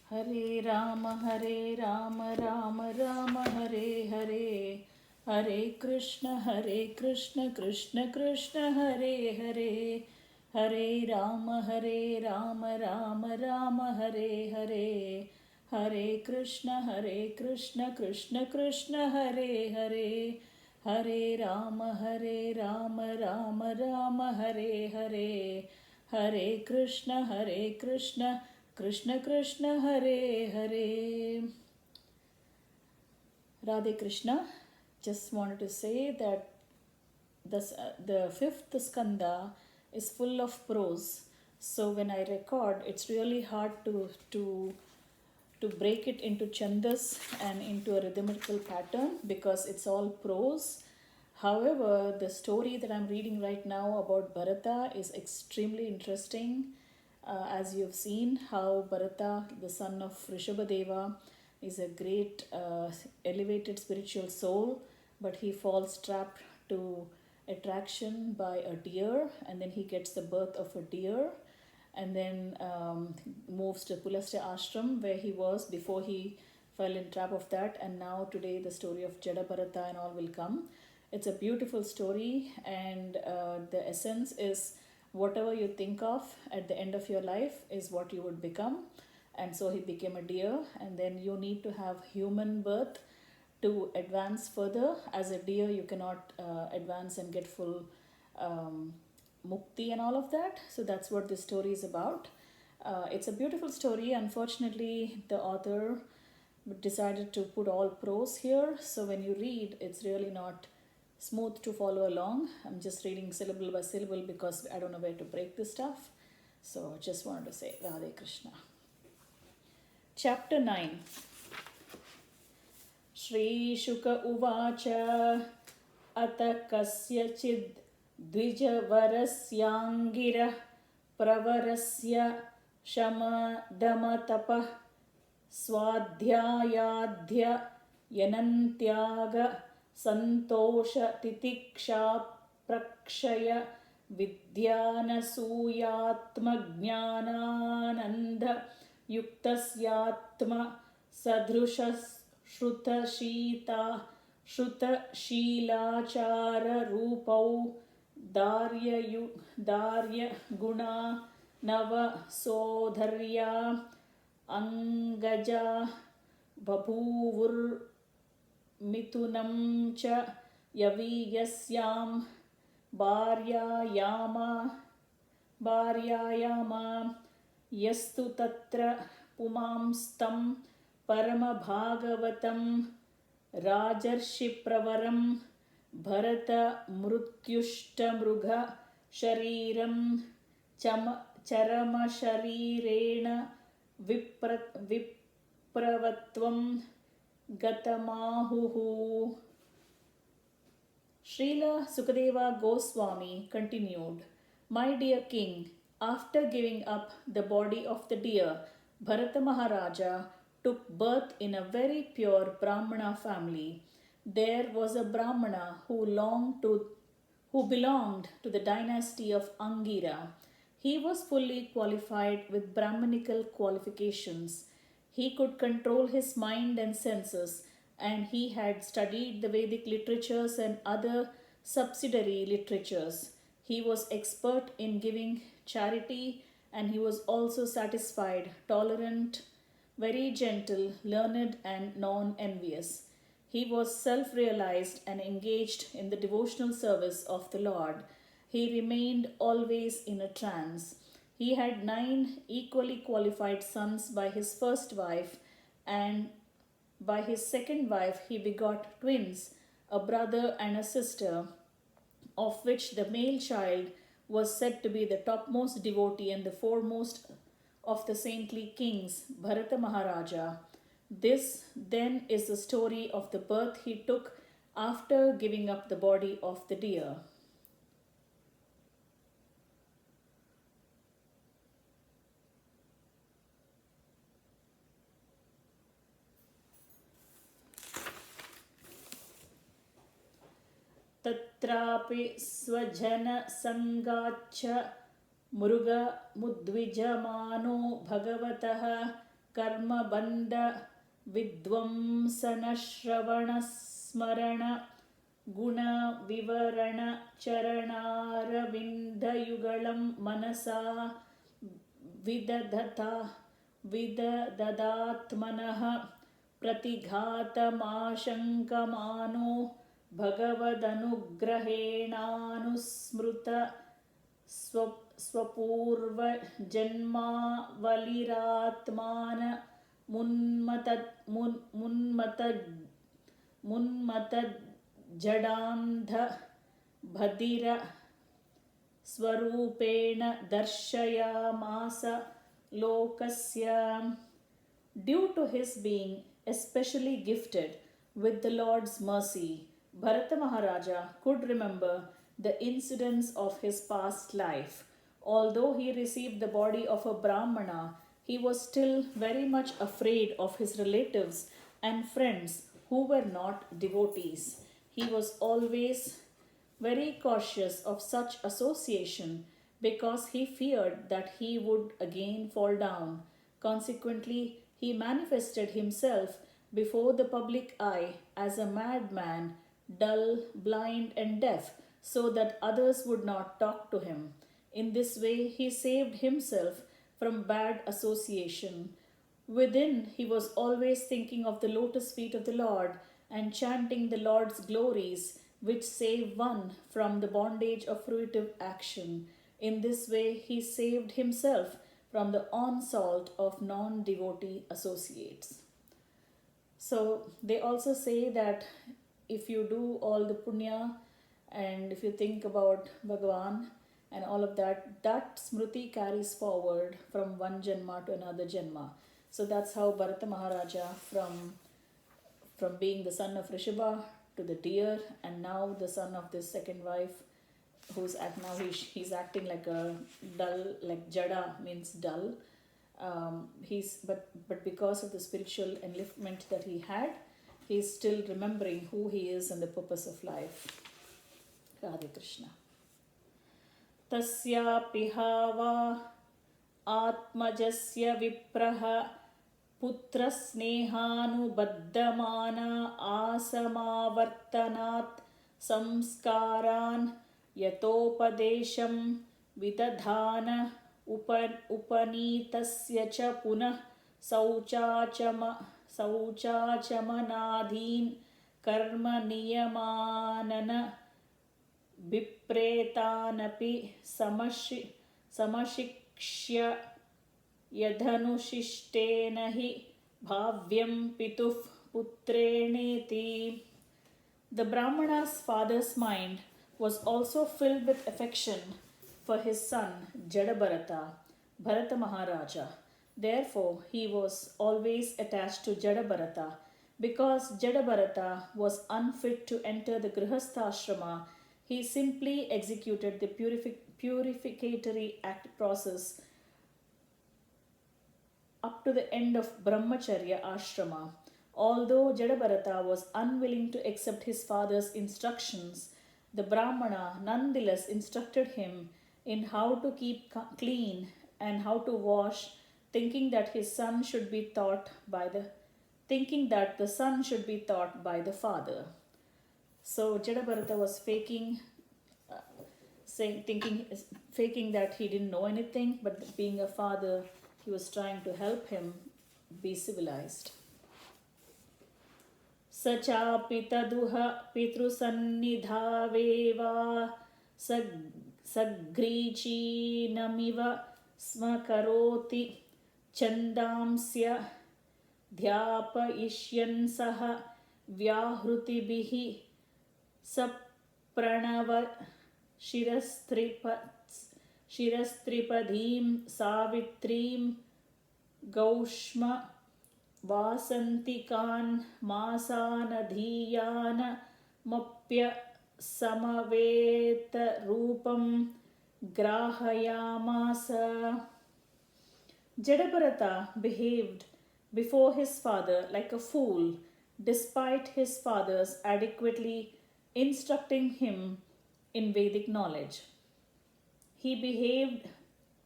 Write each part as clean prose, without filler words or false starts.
Hare Rama, Rama Rama, Hare Hare. Hare Krishna, Krishna Krishna, Hare Hare. Hare Rama, Rama Rama, Hare Hare. Hare Krishna, Krishna Krishna, Hare Hare. Hare Rama, Rama Hare Hare. Hare Krishna, Krishna Krishna, Hare Hare. Radhe Krishna. Just wanted to say that the fifth skanda is full of prose. So when I record, it's really hard to break it into chandas and into a rhythmical pattern because it's all prose. However, the story that I'm reading right now about Bharata is extremely interesting. As you've seen, how Bharata, the son of Rishabhadeva, is a great elevated spiritual soul, but he falls trapped to attraction by a deer, and then he gets the birth of a deer, and then moves to Pulastya ashram where he was before he fell in trap of that. And now today the story of Jada, Bharata and all will come. It's a beautiful story, and the essence is whatever you think of at the end of your life is what you would become. And so he became a deer, and then you need to have human birth to advance further. As a deer, you cannot advance and get full mukti and all of that. So that's what this story is about. It's a beautiful story. Unfortunately, the author decided to put all prose here. So when you read, it's really not smooth to follow along. I'm just reading syllable by syllable because I don't know where to break this stuff. So just wanted to say Radhe Krishna. Chapter 9. Shri Shuka Uvacha Ata Kasyachid Dvijavarasyangira Pravarasya Shama Dama Tapa Swadhyayadhya Yanantyaga Santosha Titiksha Prakshaya Vidyanasuyatma Jnanananda Yuktasyatma Sadrushas Shruta Shita Shruta Shilachara Rupau Darya Guna Nava Sodharya Angaja Babhuvur Mitunam cha Yaviyasyam Bharyayama Yastu Tatra Pumamstam Parama Bhagavatam Rajarshi Pravaram Bharata Mrutyushta Mrugha Shariram Charama Sharirena Vipravatvam Gatamahuhu. Srila Sukadeva Goswami continued, My dear king, after giving up the body of the deer, Bharata Maharaja took birth in a very pure Brahmana family. There was a Brahmana who belonged to the dynasty of Angira. He was fully qualified with Brahmanical qualifications. He could control his mind and senses, and he had studied the Vedic literatures and other subsidiary literatures. He was expert in giving charity, and he was also satisfied, tolerant, very gentle, learned, and non envious. He was self realized and engaged in the devotional service of the Lord. He remained always in a trance. He had 9 equally qualified sons by his first wife, and by his second wife he begot twins, a brother and a sister, of which the male child was said to be the topmost devotee and the foremost of the saintly kings, Bharata Maharaja. This then is the story of the birth he took after giving up the body of the deer. Tatrapi svajana sangacha mruga mudvijamano bhagavatah कर्मबन्ध विद्वंसनश्रवणस्मरण गुणविवरण चरणारविन्दयुगलं मनसा विदधात्मनः प्रतिघातमाशङ्कमानो भगवदनुग्रहेणानुस्मृत स्वपूर्वजन्मावलिरात्मान मुन्मत भदिर स्वरूपेण दर्शयामास lokasya. Due to his being especially gifted with the Lord's mercy, Bharata Maharaja could remember the incidents of his past life. Although he received the body of a Brahmana, he was still very much afraid of his relatives and friends who were not devotees. He was always very cautious of such association because he feared that he would again fall down. Consequently, he manifested himself before the public eye as a madman, dull, blind, and deaf, so that others would not talk to him. In this way, he saved himself from bad association. Within, he was always thinking of the lotus feet of the Lord and chanting the Lord's glories, which save one from the bondage of fruitive action. In this way, he saved himself from the onslaught of non-devotee associates. So, they also say that if you do all the punya and if you think about Bhagavan and all of that, that smriti carries forward from one janma to another janma. So, that's how Bharata Maharaja from being the son of Rishabha to the deer and now the son of this second wife who's he's acting like a dull, like Jada means dull. But because of the spiritual enliftment that he had, he's still remembering who he is and the purpose of life. Radhe Krishna. Tasyapi hava atmajasya vipraha putra snehanubaddhamana asamavartanat samskaran यतोपदेशं विदधान उपनीतस्य च पुनः शौचाचमनाधीन् कर्म नियमानन विप्रेतानपि समशिक्ष्य यदनुशिष्टेन हि भाव्यं पितुः पुत्रेणेति. The Brahmana's father's mind was also filled with affection for his son Jada Bharata Maharaja. Therefore, he was always attached to Jada Bharata. Because Jada Bharata was unfit to enter the Grihastha ashrama, he simply executed the purificatory act process up to the end of Brahmacharya ashrama. Although Jada Bharata was unwilling to accept his father's instructions, the Brahmana nonetheless instructed him in how to keep clean and how to wash, thinking that the son should be taught by the father. So Jada Bharata was faking that he didn't know anything, but being a father, he was trying to help him be civilized. Sachapi taduha pitrusannidhaveva sagricinamiva smakaroti chandamsya dhyapayishyan saha vyahrutibihi sapranava shirastripadhim savitrim gaushma vasantikan masanadhiyana mapya samaveta rupam grahayamasa. Jada Bharata behaved before his father like a fool, despite his father's adequately instructing him in Vedic knowledge. He behaved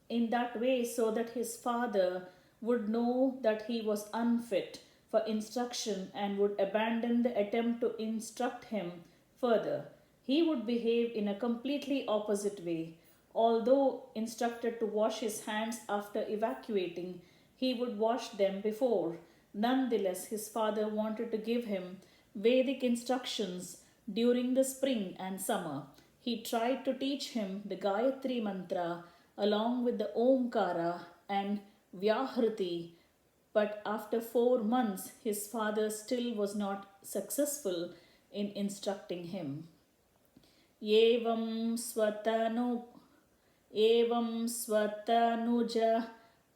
in that way so that his father would know that he was unfit for instruction and would abandon the attempt to instruct him further. He would behave in a completely opposite way. Although instructed to wash his hands after evacuating, he would wash them before. Nonetheless, his father wanted to give him Vedic instructions during the spring and summer. He tried to teach him the Gayatri mantra along with the Omkara and Vyahriti, but after 4 months, his father still was not successful in instructing him. Evam swatanu Evam swatanuja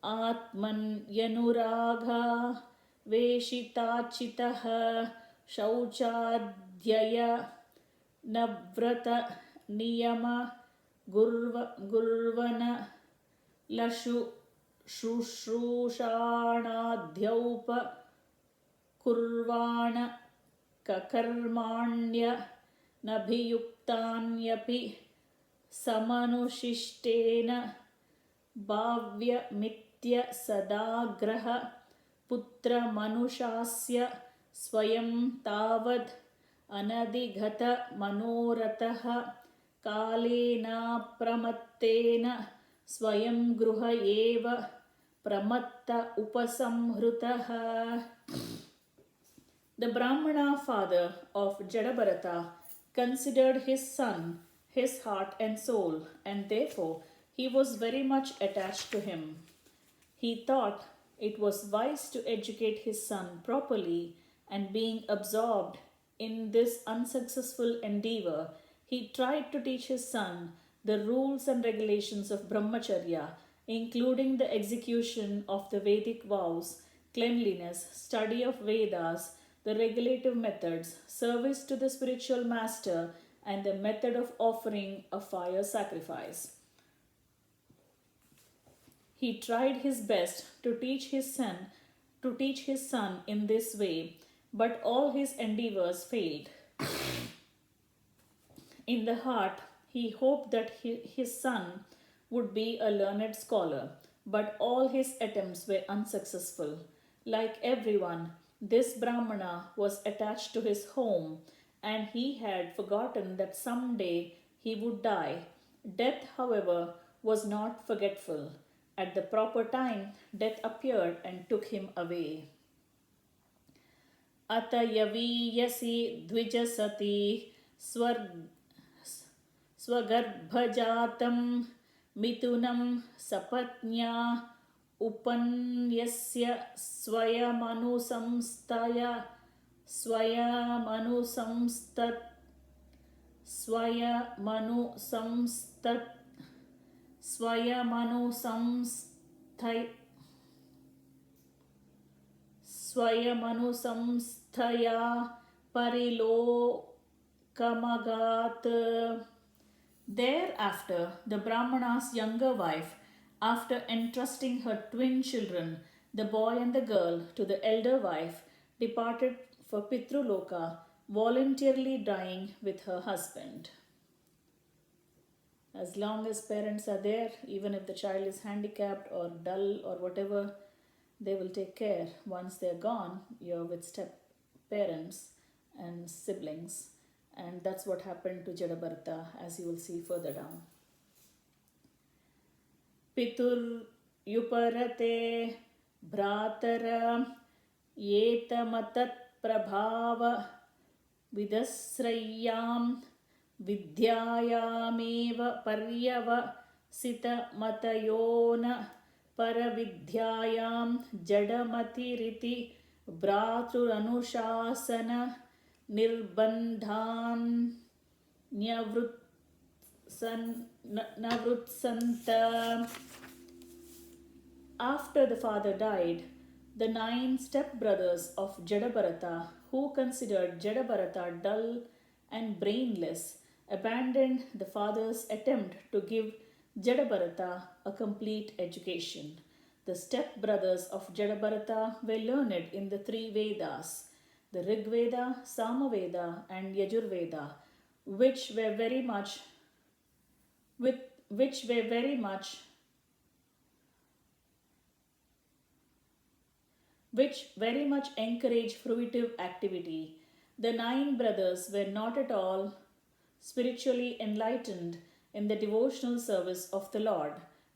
atman yanuragha veshitachitaha shauchadhyaya navrata niyama gurvana lashu शुश्रूषाणाध्यौप कुर्वाण ककर्माण्य नभियुक्तान्यपि समनुशिष्टेन भाव्यमित्य सदाग्रह पुत्रमनुशास्य स्वयं तावद् अनधिगत मनोरथः कालेनाप्रमत्तेन स्वयं गृह एव प्रमत्त उपसंहृतः. The Brahmana father of Jada Bharata considered his son his heart and soul, and therefore he was very much attached to him. He thought it was wise to educate his son properly, and being absorbed in this unsuccessful endeavor, he tried to teach his son the rules and regulations of brahmacharya, including the execution of the Vedic vows, cleanliness, study of Vedas, the regulative methods, service to the spiritual master, and the method of offering a fire sacrifice. He tried his best to teach his son in this way, but all his endeavors failed. In the heart, he hoped that his son would be a learned scholar, but all his attempts were unsuccessful. Like everyone, this Brahmana was attached to his home, and he had forgotten that someday he would die. Death, however, was not forgetful. At the proper time, death appeared and took him away. Ata yaviyasi dvijasati swagarbhajatam mitunam sapatnya upanyasya swayamanusamstat Swayamanusamsthaya parilokamagat. Thereafter, the Brahmana's younger wife, after entrusting her twin children, the boy and the girl, to the elder wife, departed for Pitruloka, voluntarily dying with her husband. As long as parents are there, even if the child is handicapped or dull or whatever, they will take care. Once they're gone, you're with step parents and siblings. And that's what happened to Jada Bharata, as you will see further down. Pitur yuparate bhratara yetamatat prabhava vidasrayam vidyayameva paryava sita matayona paravidyayam jadamatiriti bhraturanushasana nirbandhan navrutsanta. After the father died, the 9 stepbrothers of Jada Bharata, who considered Jada Bharata dull and brainless, abandoned the father's attempt to give Jada Bharata a complete education. The stepbrothers of Jada Bharata were learned in the 3 Vedas, the Rig Veda, Samaveda, and Yajur Veda, which were very much which very much encourage fruitive activity. The 9 brothers were not at all spiritually enlightened in the devotional service of the Lord.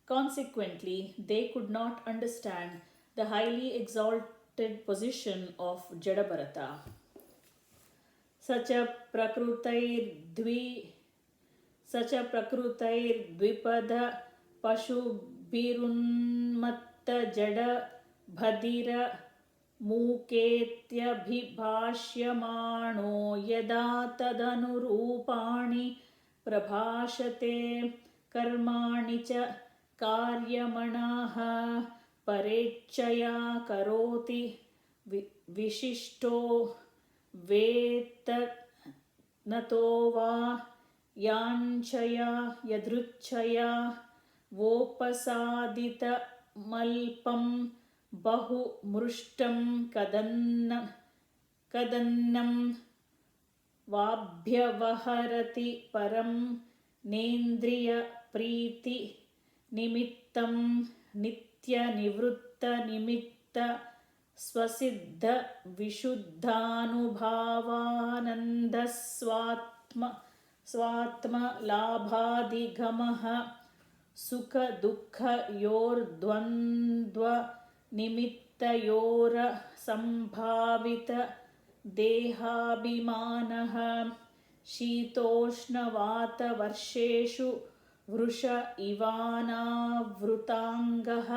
Consequently, they could not understand the highly exalted position of Jada Bharata. Sacha प्रकृतैर्द्विपद पशुभिरुन्मत्त जड भधिर मूकेत्यभिभाष्यमाणो यदा तदनुरूपाणि प्रभाषते कर्माणि च कार्यमणाः परेच्छया करोति विशिष्टो वेत्तनतो वा याञ्छया यदृच्छया वोपसादितमल्पं बहुमृष्टं कदन्नं वाभ्यवहरति परं नेन्द्रियप्रीतिनिमित्तं नित्यनिवृत्तनिमित्त स्वात्मलाभाधिगमः सुखदुःखयोर्द्वन्द्वनिमित्तयोरसम्भावित देहाभिमानः शीतोष्णवातवर्षेषु वृष इवानावृताङ्गः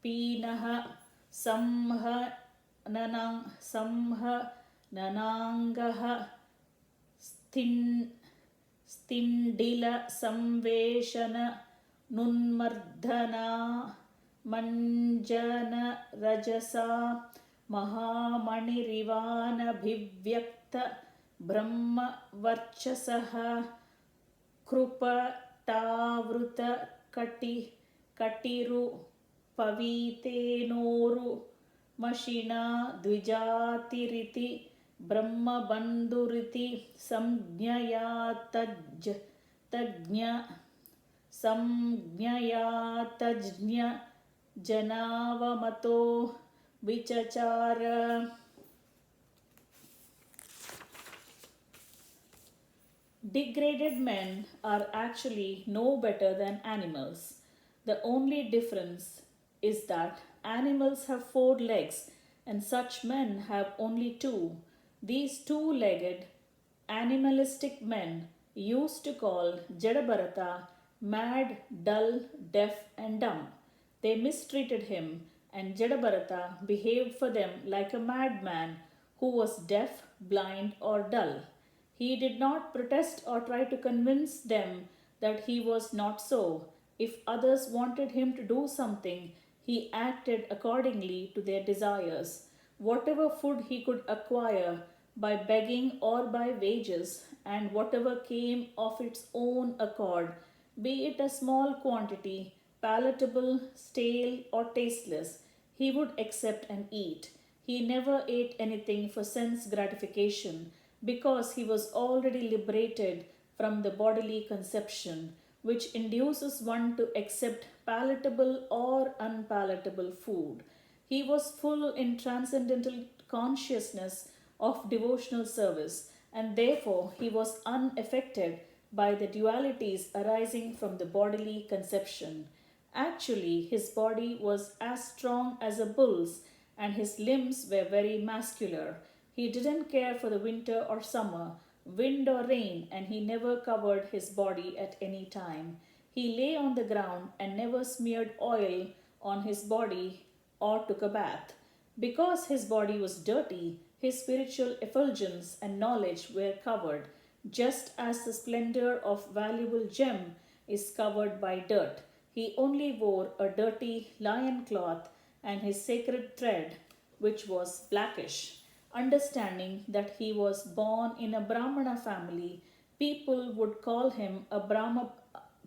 पीनः संहननाङ्गः स्तिण्डिलसंवेशन नुन्मर्दना मञ्जनरजसा महामणिरिवानभिव्यक्त ब्रह्मवर्चसः कटिरुपवीतेनोरु मशिना द्विजातिरिति ब्रह्मबन्धुरिति संज्ञया तज्ज्ञ जनावमतो विचचार. Degraded men are actually no better than animals. The only difference is that animals have 4 legs and such men have only 2. These 2-legged animalistic men used to call Jada Bharata mad, dull, deaf and dumb. They mistreated him and Jada Bharata behaved for them like a madman who was deaf, blind or dull. He did not protest or try to convince them that he was not so. If others wanted him to do something, he acted accordingly to their desires. Whatever food he could acquire by begging or by wages, and whatever came of its own accord, be it a small quantity, palatable, stale, or tasteless, he would accept and eat. He never ate anything for sense gratification, because he was already liberated from the bodily conception, which induces one to accept palatable or unpalatable food. He was full in transcendental consciousness of devotional service, and therefore he was unaffected by the dualities arising from the bodily conception. Actually, his body was as strong as a bull's, and his limbs were very muscular. He didn't care for the winter or summer, wind or rain, and he never covered his body at any time. He lay on the ground and never smeared oil on his body or took a bath. Because his body was dirty, his spiritual effulgence and knowledge were covered, just as the splendor of valuable gem is covered by dirt. He only wore a dirty lion cloth and his sacred thread, which was blackish. Understanding that he was born in a Brahmana family, people would call him a Brahma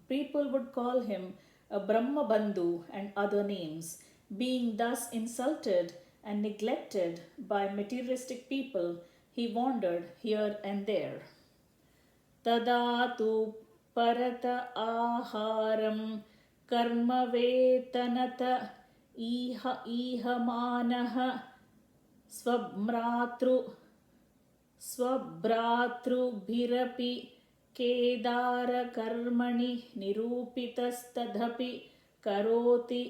Bandhu and other names. Being thus insulted and neglected by materialistic people, he wandered here and there. Tadatu parata aharam karma vetanata iha manah स्वभ्रातृभिरपि केदारकर्मणि निरूपितस्तदपि करोति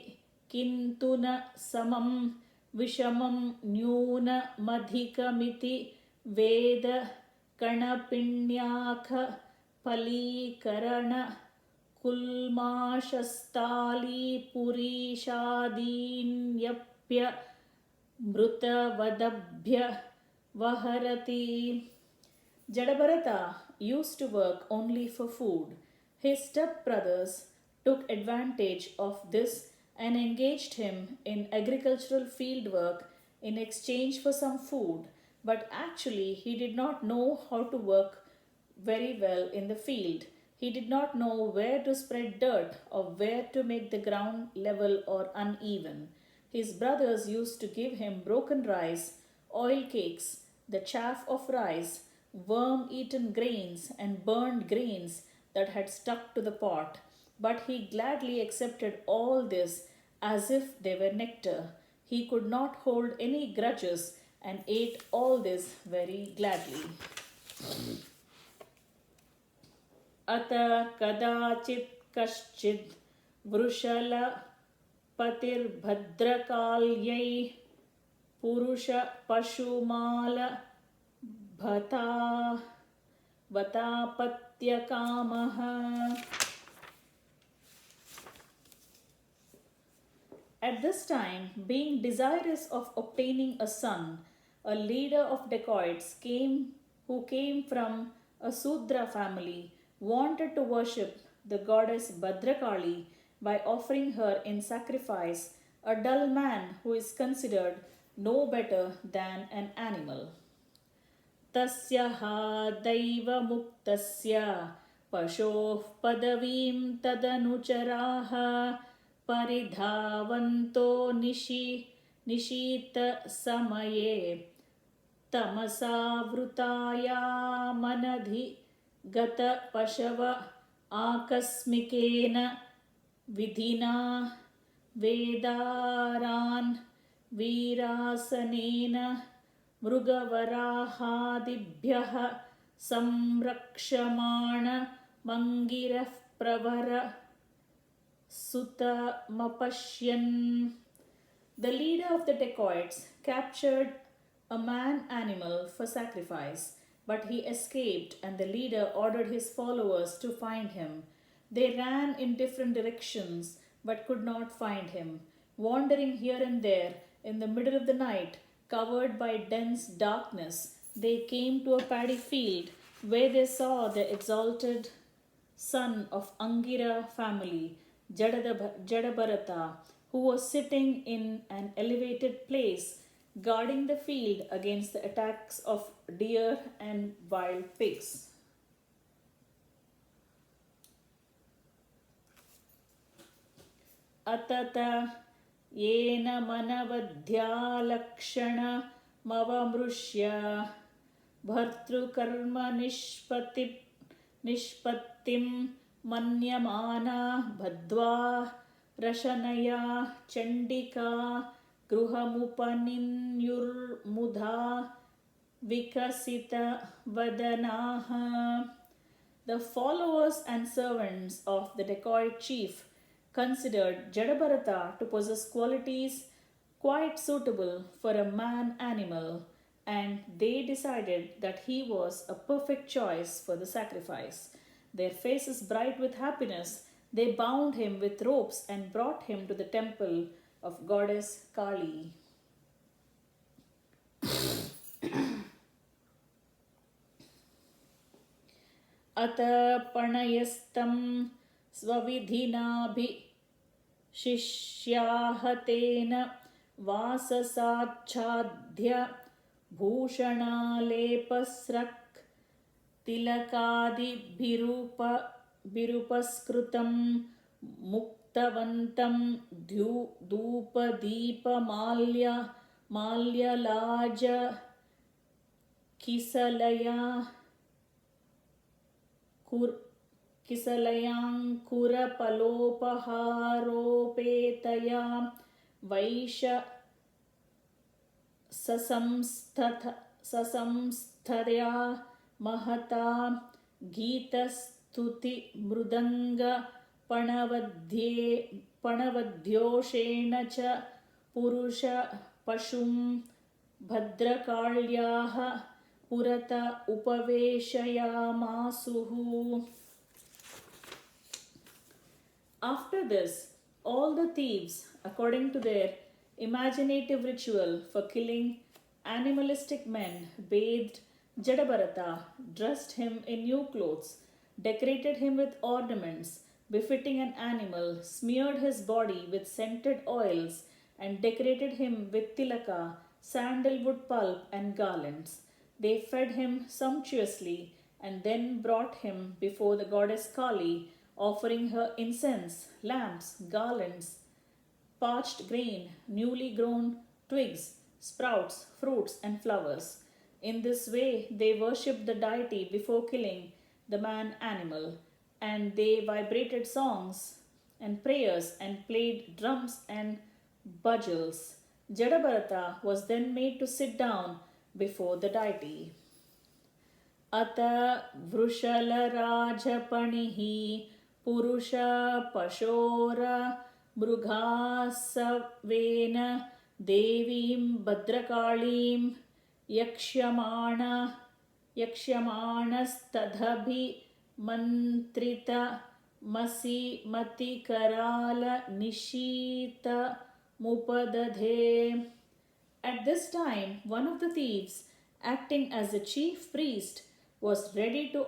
किन्तु न समं विषमं न्यूनमधिकमिति वेद कणपिण्याख फलीकरण कुल्माषस्थालीपुरीषादीन्यप्य मृतवदभ्य वहरति. Jada used to work only for food. His stepbrothers took advantage of this and engaged him in agricultural field work in exchange for some food, but actually he did not know how to work very well in the field. He did not know where to spread dirt or where to make the ground level or uneven. His brothers used to give him broken rice, oil cakes, the chaff of rice, worm eaten grains, and burned grains that had stuck to the pot. But he gladly accepted all this as if they were nectar. He could not hold any grudges and ate all this very gladly. Ata kadachit kaschid vrushala patirbhadrakalyai purusha pashumala vatapatyakamah. At this time, being desirous of obtaining a son, a leader of dacoits who came from a Sudra family wanted to worship the goddess Bhadrakali by offering her in sacrifice a dull man who is considered no better than an animal. Tasya ha daiva muktasya pashoh padavim tadanucharaha paridhavanto nishita samaye tamasa vrutaya manadhi gata pashava akasmikena vidhina vedaran virasanena mrugavarahadibhyah samrakshamana mangirah pravara sutamapashyan. The leader of the dacoits captured a man animal for sacrifice, but he escaped, and the leader ordered his followers to find him. They ran in different directions but could not find him. Wandering here and there in the middle of the night, covered by dense darkness, they came to a paddy field where they saw the exalted son of Angira family, Jada, who was sitting in an elevated place guarding the field against the attacks of deer and wild pigs. Atata yena manavadhyalakshana mavamrushya bhartrukarma nishpattim manyamana bhadva rashanaya chandika gruhamupaninyurmudha vikasita vadanaha. The followers and servants of the dacoit chief considered Jada to possess qualities quite suitable for a man animal, and they decided that he was a perfect choice for the sacrifice. Their faces bright with happiness, they bound him with ropes and brought him to the temple of goddess Kali. Ata panayastam svavidhinabhi shishyahatena vasasachadhya bhushanalepaSrak tilakadibhirupaskrutam muktavantam dhupadeepamalya malyalaja kisalaya kisalayankurapalopaharopetaya vaisha ससंस्थया महता गीतस्तुति मृदंग पणवद्योषेण च पुरुष पशुं भद्रकाल्याः पुरत उपवेशयामासुः. After this, all the thieves, according to their imaginative ritual for killing animalistic men, bathed Jada, dressed him in new clothes, decorated him with ornaments befitting an animal, smeared his body with scented oils, and decorated him with tilaka, sandalwood pulp, and garlands. They fed him sumptuously and then brought him before the goddess Kali, offering her incense, lamps, garlands, parched grain, newly grown twigs, sprouts, fruits, and flowers. In this way, they worshipped the deity before killing the man animal, and they vibrated songs and prayers and played drums and bugles. Jada was then made to sit down before the deity. Ata vrushalarajapanih पुरुष पशोर मृगासवेन देवीं भद्रकालीं यक्ष्यमाणस्तदभिमन्त्रित मतिकराल निशीतमुपदधे. At this time, one of the thieves, acting as the chief priest, was ready to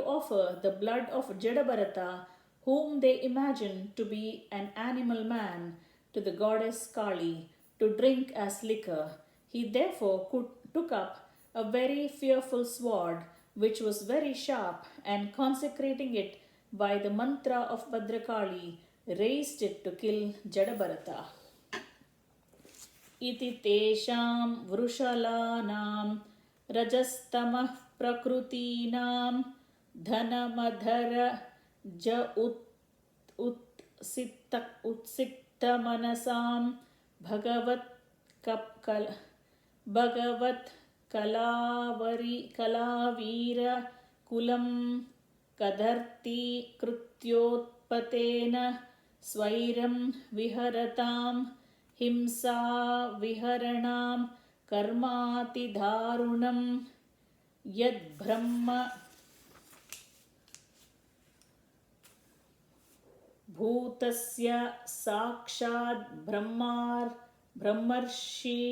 offer the blood of Jada, whom they imagined to be an animal man, to the goddess Kali to drink as liquor. He therefore took up a very fearful sword, which was very sharp, and consecrating it by the mantra of Bhadrakali, raised it to kill Jada. Iti tesham vrushalanam rajastamah प्रकृतीनां धनमधर ज उत्सिक्तमनसां भगवत् कलावीर कुलं कदर्ति कृत्योत्पतेन स्वैरं विहरतां हिंसा विहरणां कर्मातिदारुणं यद्ब्रह्म भूतस्य साक्षात् ब्रह्मर्षि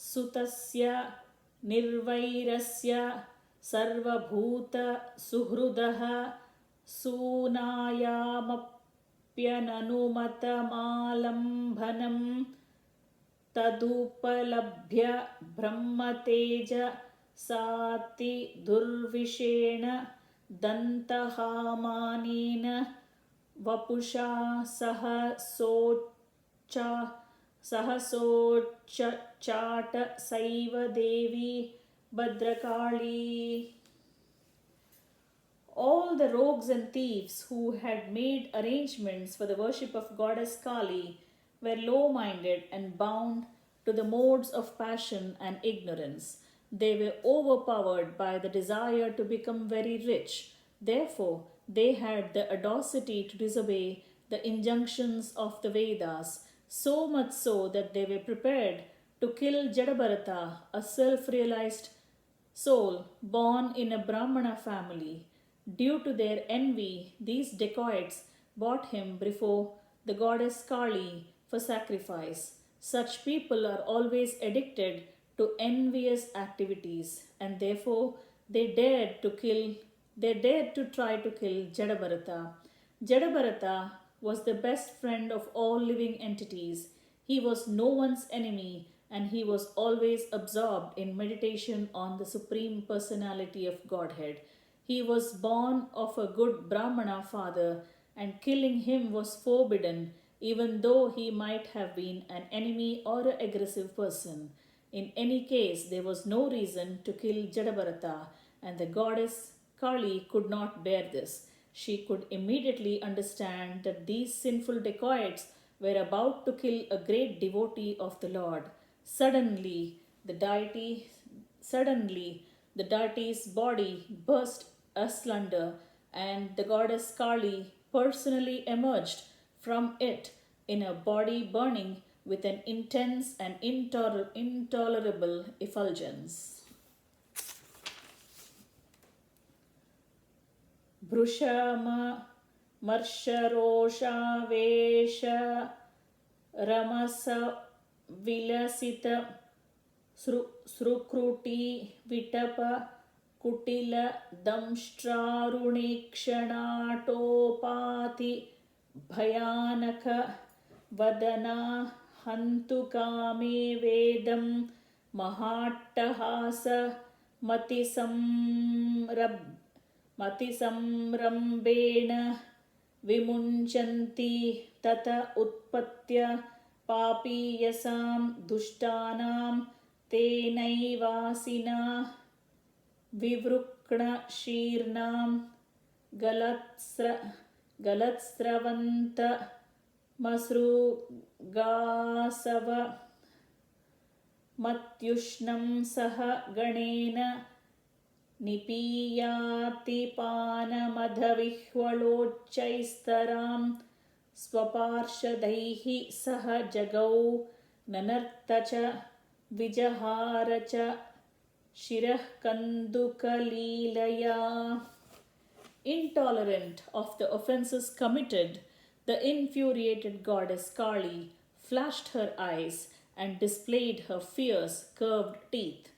सुतस्य निर्वैरस्य सर्वभूत सुहृदः सूनायामप्यननुमतमालम्भनं तदुपलभ्य ब्रह्मतेज साति दुर्विषेण दन्तहामानेन वपुषा सहसोच्चाट सैव देवी Bhadrakali. All the rogues and thieves who had made arrangements for the worship of goddess Kali were low-minded and bound to the modes of passion and ignorance. They were overpowered by the desire to become very rich. Therefore, they had the audacity to disobey the injunctions of the Vedas, so much so that they were prepared to kill Jada, a self-realized soul born in a Brahmana family. Due to their envy, these dacoits brought him before the goddess Kali for sacrifice. Such people are always addicted to envious activities, and therefore they dared to try to kill Jada. Jada was the best friend of all living entities. He was no one's enemy, and he was always absorbed in meditation on the Supreme Personality of Godhead. He was born of a good Brahmana father, and killing him was forbidden, even though he might have been an enemy or an aggressive person. In any case, there was no reason to kill Jada, and the goddess Kali could not bear this. She could immediately understand that these sinful dacoits were about to kill a great devotee of the Lord. Suddenly, the deity, suddenly, the deity's body burst asunder, and the goddess Kali personally emerged from it in a body burning with an intense and intolerable effulgence. Bhrushama Marsharoshavesh Ramasa Vilasita Srukruti Vitapa Kutila Damshtrarunekshanaatopati Bhayanaka Vadana Hantukame Vedam Mahattahasa Matisamrab Matisamrambena Vimunchanti Tata Utpatya Papiyasam Dushtanam Tenaivasina Vivrukna Shirnam Galatsravanta Masrugasava Matyushnam Saha Ganena Nipiyati Panamadhavihvalochaistaram Swaparshadaihi Saha Jagau Nanartacha Vijaharacha Shirah Kandukalilaya. Intolerant of the offences committed, the infuriated goddess Kali flashed her eyes and displayed her fierce curved teeth.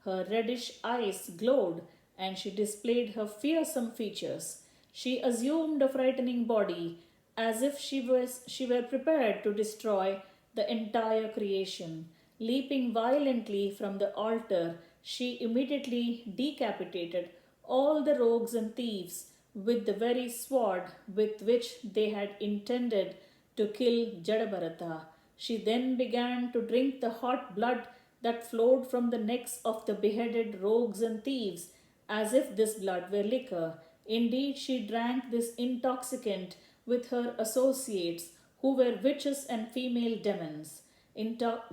Her reddish eyes glowed and she displayed her fearsome features. She assumed a frightening body as if she were prepared to destroy the entire creation. Leaping violently from the altar, she immediately decapitated all the rogues and thieves with the very sword with which they had intended to kill Jada. She then began to drink the hot blood that flowed from the necks of the beheaded rogues and thieves, as if this blood were liquor. Indeed, she drank this intoxicant with her associates, who were witches and female demons.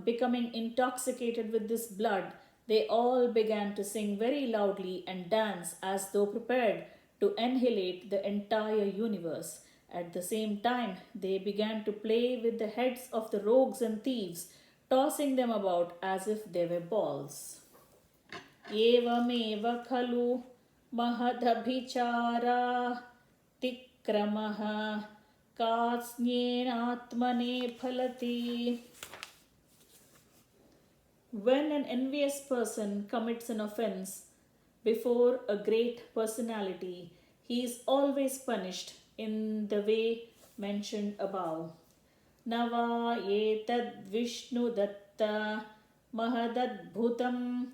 Becoming intoxicated with this blood, they all began to sing very loudly and dance as though prepared to annihilate the entire universe. At the same time, they began to play with the heads of the rogues and thieves, tossing them about as if they were balls. Evameva khalu mahadabhichara tikramaha katsnyenatmane phalati. When an envious person commits an offense before a great personality, he is always punished in the way mentioned above. Nava etad Vishnu datta mahadadbhutam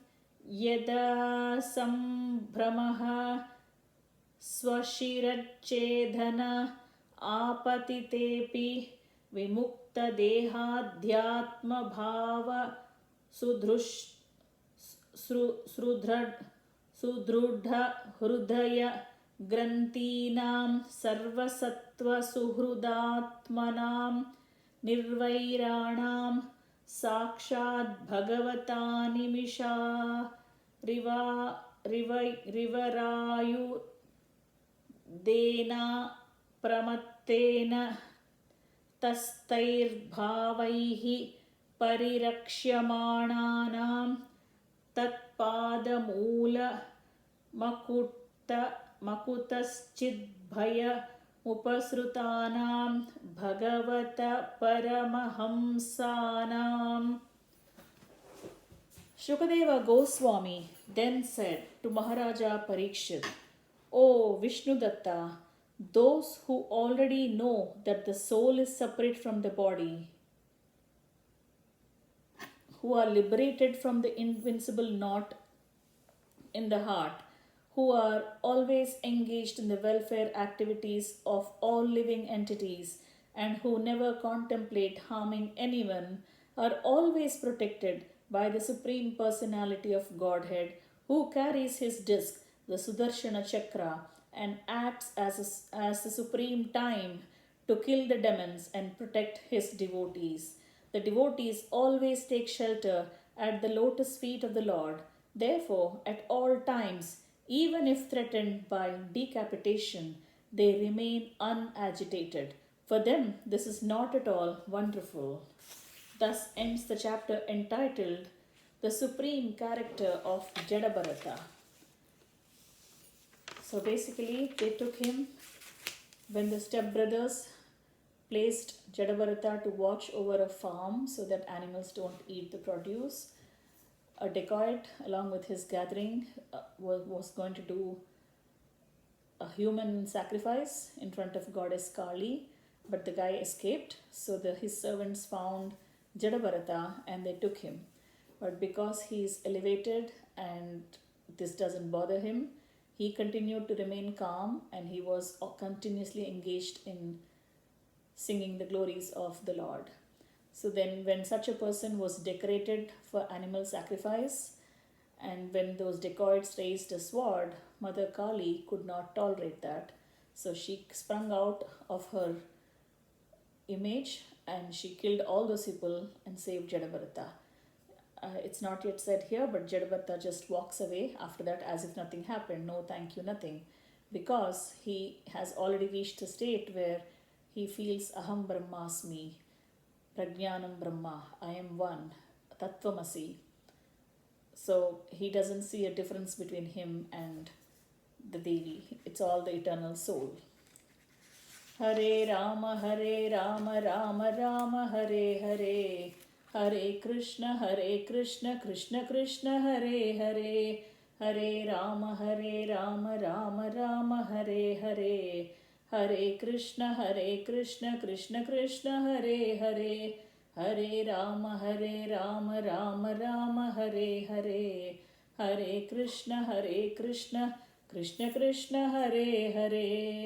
yada sambramaha swashirachedhana apatitepi vimukta dehadhyatma bhava sudrudha hrudaya grantinam sarvasattva suhrudatmanam nirvairanam sakshad bhagavata nimisha rivarayu dena pramattena tastair परिरक्ष्यमाणानां तत्पादमूल मकुतश्चिद्भय उपसृतानां Bhagavad परमहंसानाम्. Shukadeva Goswami then said to Maharaja Parikshit, O Vishnudatta, those who already know that the soul is separate from the body, who are liberated from the invincible knot in the heart, who are always engaged in the welfare activities of all living entities, and who never contemplate harming anyone, are always protected by the Supreme Personality of Godhead, who carries his disc, the Sudarshana Chakra, and acts as the supreme time to kill the demons and protect his devotees. The devotees always take shelter at the lotus feet of the Lord. Therefore, at all times, even if threatened by decapitation, they remain unagitated. For them, this is not at all wonderful. Thus ends the chapter entitled The Supreme Character of Jada Bharata. So basically, they took him when the stepbrothers placed Jada Bharata to watch over a farm so that animals don't eat the produce. A dacoit, along with his gathering, was going to do a human sacrifice in front of goddess Kali, but the guy escaped. So his servants found Jada Bharata and they took him. But because he is elevated and this doesn't bother him, he continued to remain calm and he was continuously engaged in singing the glories of the Lord. So then when such a person was decorated for animal sacrifice, and when those dacoits raised a sword, Mother Kali could not tolerate that. So she sprung out of her image and she killed all those people and saved Jada Bharata. It's not yet said here, but Jada Bharata just walks away after that as if nothing happened. No, thank you, nothing. Because he has already reached a state where he feels Aham Brahmasmi, Prajnanam Brahma, I am one, Tattvamasi. So he doesn't see a difference between him and the Devi. It's all the eternal soul. Hare Rama, Rama Rama, Hare Hare. Hare Krishna, Krishna Krishna, Hare Hare. Hare Rama, Rama Rama, Hare Hare. Hare Krishna, Krishna Krishna, Hare Hare. Hare Rama, Rama Rama, Hare Hare. Hare Krishna, Krishna Krishna, Hare Hare.